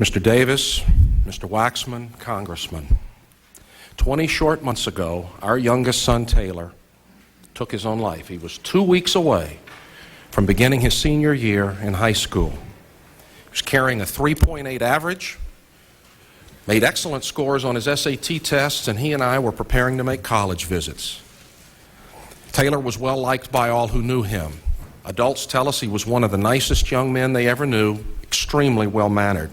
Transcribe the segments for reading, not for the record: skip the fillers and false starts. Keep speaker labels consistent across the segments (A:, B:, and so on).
A: Mr. Davis, Mr. Waxman, Congressman, 20 short months ago, our youngest son, Taylor, took his own life. He was 2 weeks away from beginning his senior year in high school. He was carrying a 3.8 average, made excellent scores on his SAT tests, and he and I were preparing to make college visits. Taylor was well liked by all who knew him. Adults tell us he was one of the nicest young men they ever knew, extremely well-mannered.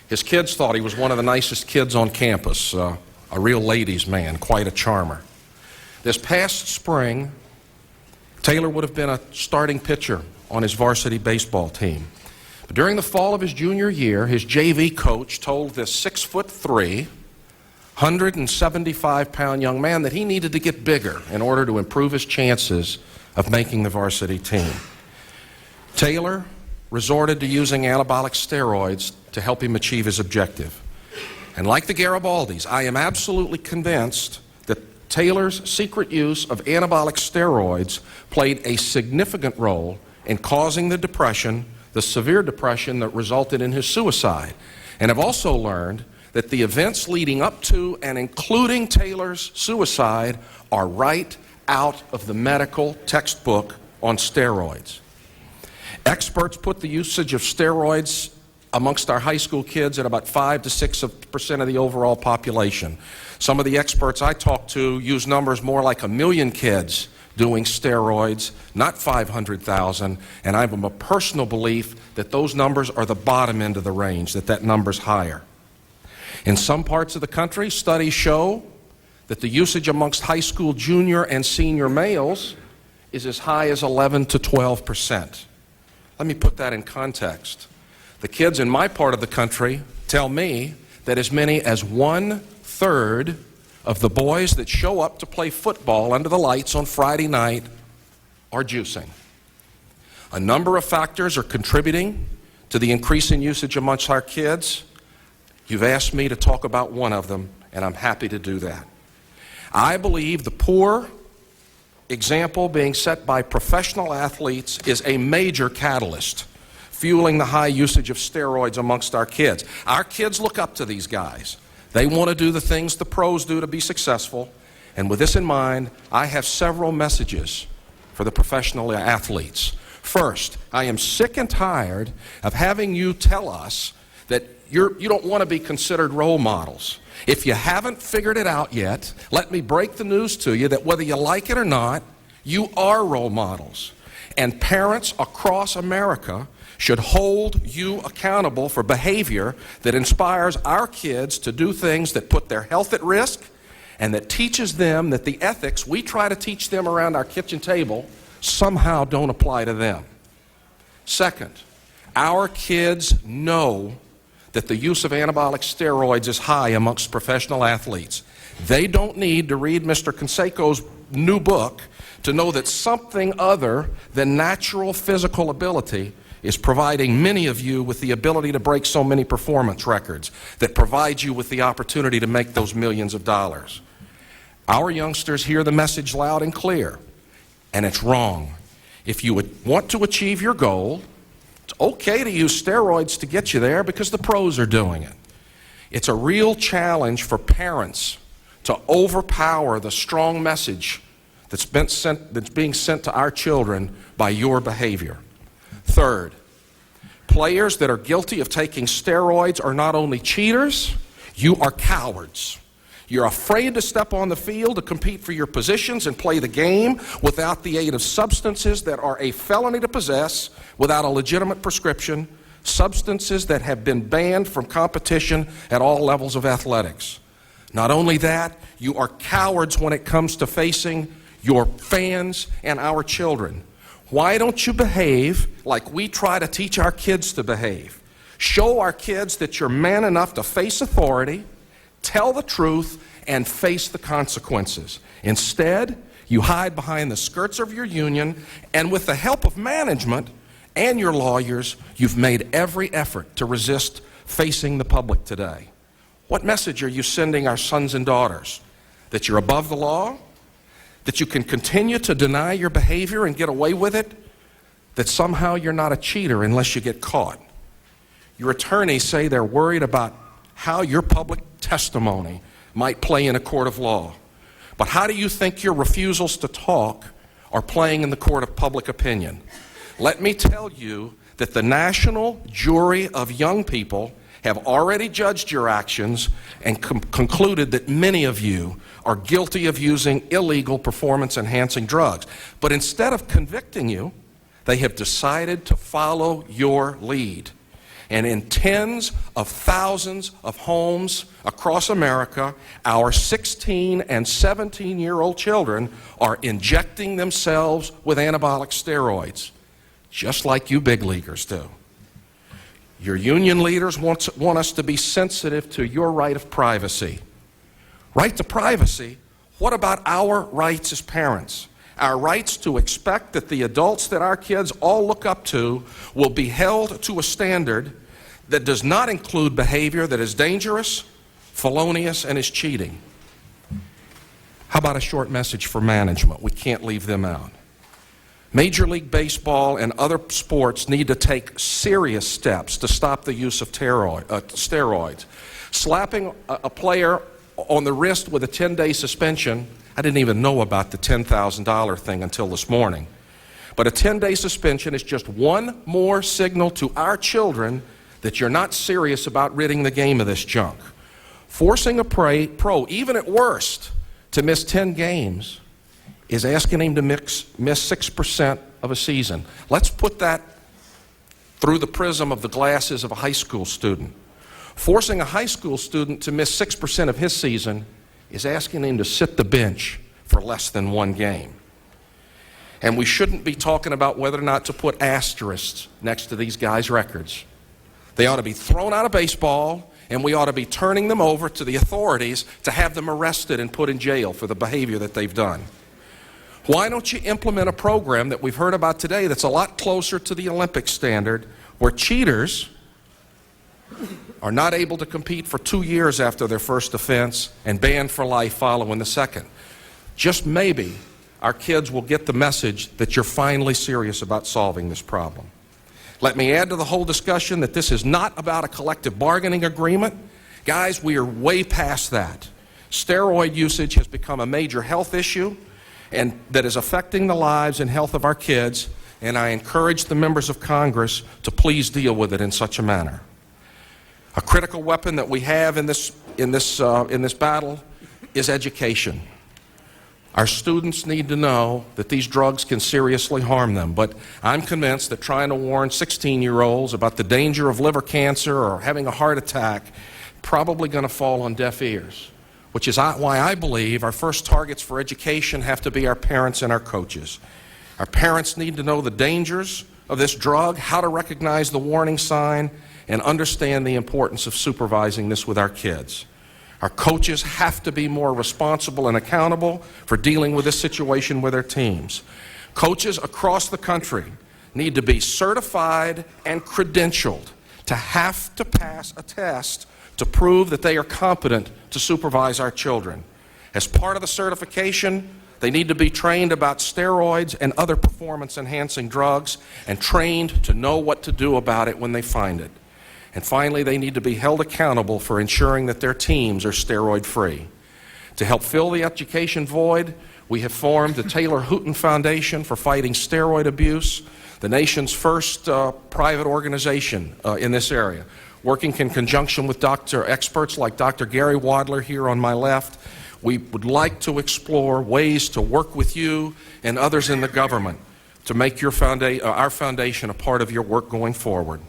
A: His kids thought he was one of the nicest kids on campus, a real ladies' man, quite a charmer. This past spring, Taylor would have been a starting pitcher on his varsity baseball team. But during the fall of his junior year, his JV coach told this 6'3", 175-pound young man that he needed to get bigger in order to improve his chances of making the varsity team. Taylor resorted to using anabolic steroids to help him achieve his objective. And like the Garibaldis, I am absolutely convinced that Taylor's secret use of anabolic steroids played a significant role in causing the depression, the severe depression that resulted in his suicide. And I've also learned that the events leading up to and including Taylor's suicide are right out of the medical textbook on steroids. Experts put the usage of steroids amongst our high school kids at about 5 to 6% of the overall population. Some of the experts I talked to use numbers more like 1 million kids doing steroids, not 500,000, and I have a personal belief that those numbers are the bottom end of the range, that number's higher. In some parts of the country, studies show that the usage amongst high school junior and senior males is as high as 11 to 12%. Let me put that in context. The kids in my part of the country tell me that as many as 1/3 of the boys that show up to play football under the lights on Friday night are juicing. A number of factors are contributing to the increase in usage amongst our kids. You've asked me to talk about one of them, and I'm happy to do that. I believe the poor example being set by professional athletes is a major catalyst fueling the high usage of steroids amongst our kids. Our kids look up to these guys. They want to do the things the pros do to be successful. And with this in mind, I have several messages for the professional athletes. First, I am sick and tired of having you tell us that you don't want to be considered role models. If you haven't figured it out yet, let me break the news to you that whether you like it or not, you are role models. And parents across America should hold you accountable for behavior that inspires our kids to do things that put their health at risk and that teaches them that the ethics we try to teach them around our kitchen table somehow don't apply to them. Second, our kids know that the use of anabolic steroids is high amongst professional athletes. They don't need to read Mr. Canseco's new book to know that something other than natural physical ability is providing many of you with the ability to break so many performance records, that provides you with the opportunity to make those millions of dollars. Our youngsters hear the message loud and clear, and it's wrong. If you would want to achieve your goal, it's okay to use steroids to get you there because the pros are doing it. It's a real challenge for parents to overpower the strong message that's being sent to our children by your behavior. Third, players that are guilty of taking steroids are not only cheaters, you are cowards. You're afraid to step on the field to compete for your positions and play the game without the aid of substances that are a felony to possess without a legitimate prescription, substances that have been banned from competition at all levels of athletics. Not only that, you are cowards when it comes to facing your fans and our children. Why don't you behave like we try to teach our kids to behave? Show our kids that you're man enough to face authority, tell the truth, and face the consequences. Instead, you hide behind the skirts of your union, and with the help of management and your lawyers, you've made every effort to resist facing the public today. What message are you sending our sons and daughters? That you're above the law? That you can continue to deny your behavior and get away with it? That somehow you're not a cheater unless you get caught? Your attorneys say they're worried about how your public testimony might play in a court of law. But how do you think your refusals to talk are playing in the court of public opinion? Let me tell you that the national jury of young people have already judged your actions and concluded that many of you are guilty of using illegal performance-enhancing drugs. But instead of convicting you, they have decided to follow your lead. And in tens of thousands of homes across America, our 16 and 17-year-old children are injecting themselves with anabolic steroids, just like you big leaguers do. Your union leaders want us to be sensitive to your right of privacy. Right to privacy? What about our rights as parents? Our rights to expect that the adults that our kids all look up to will be held to a standard that does not include behavior that is dangerous, felonious, and is cheating. How about a short message for management? We can't leave them out. Major League Baseball and other sports need to take serious steps to stop the use of steroids. Slapping a player on the wrist with a 10-day suspension, I didn't even know about the $10,000 thing until this morning. But a 10-day suspension is just one more signal to our children that you're not serious about ridding the game of this junk. Forcing a pro, even at worst, to miss 10 games is asking him to miss 6% of a season. Let's put that through the prism of the glasses of a high school student. Forcing a high school student to miss 6% of his season is asking him to sit the bench for less than one game. And we shouldn't be talking about whether or not to put asterisks next to these guys' records. They ought to be thrown out of baseball, and we ought to be turning them over to the authorities to have them arrested and put in jail for the behavior that they've done. Why don't you implement a program that we've heard about today that's a lot closer to the Olympic standard, where cheaters are not able to compete for 2 years after their first offense and banned for life following the second? Just maybe our kids will get the message that you're finally serious about solving this problem. Let me add to the whole discussion that this is not about a collective bargaining agreement. Guys, we are way past that. Steroid usage has become a major health issue and that is affecting the lives and health of our kids, and I encourage the members of Congress to please deal with it in such a manner. A critical weapon that we have in this battle is education. Our students need to know that these drugs can seriously harm them, but I'm convinced that trying to warn 16-year-olds about the danger of liver cancer or having a heart attack probably going to fall on deaf ears, which is why I believe our first targets for education have to be our parents and our coaches. Our parents need to know the dangers of this drug, how to recognize the warning sign, and understand the importance of supervising this with our kids. Our coaches have to be more responsible and accountable for dealing with this situation with their teams. Coaches across the country need to be certified and credentialed to have to pass a test to prove that they are competent to supervise our children. As part of the certification, they need to be trained about steroids and other performance-enhancing drugs and trained to know what to do about it when they find it. And finally, they need to be held accountable for ensuring that their teams are steroid-free. To help fill the education void, we have formed the Taylor Hooton Foundation for Fighting Steroid Abuse, the nation's first private organization in this area, working in conjunction with experts like Dr. Gary Wadler here on my left. We would like to explore ways to work with you and others in the government to make our foundation a part of your work going forward.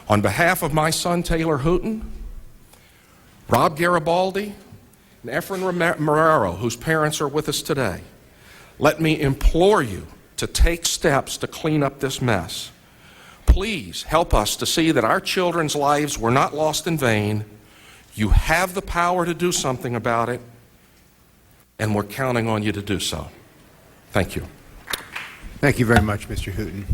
A: On behalf of my son, Taylor Hooton, Rob Garibaldi, and Efren Marrero, whose parents are with us today, let me implore you to take steps to clean up this mess. Please help us to see that our children's lives were not lost in vain. You have the power to do something about it, and we're counting on you to do so. Thank you.
B: Thank you very much, Mr. Hooton.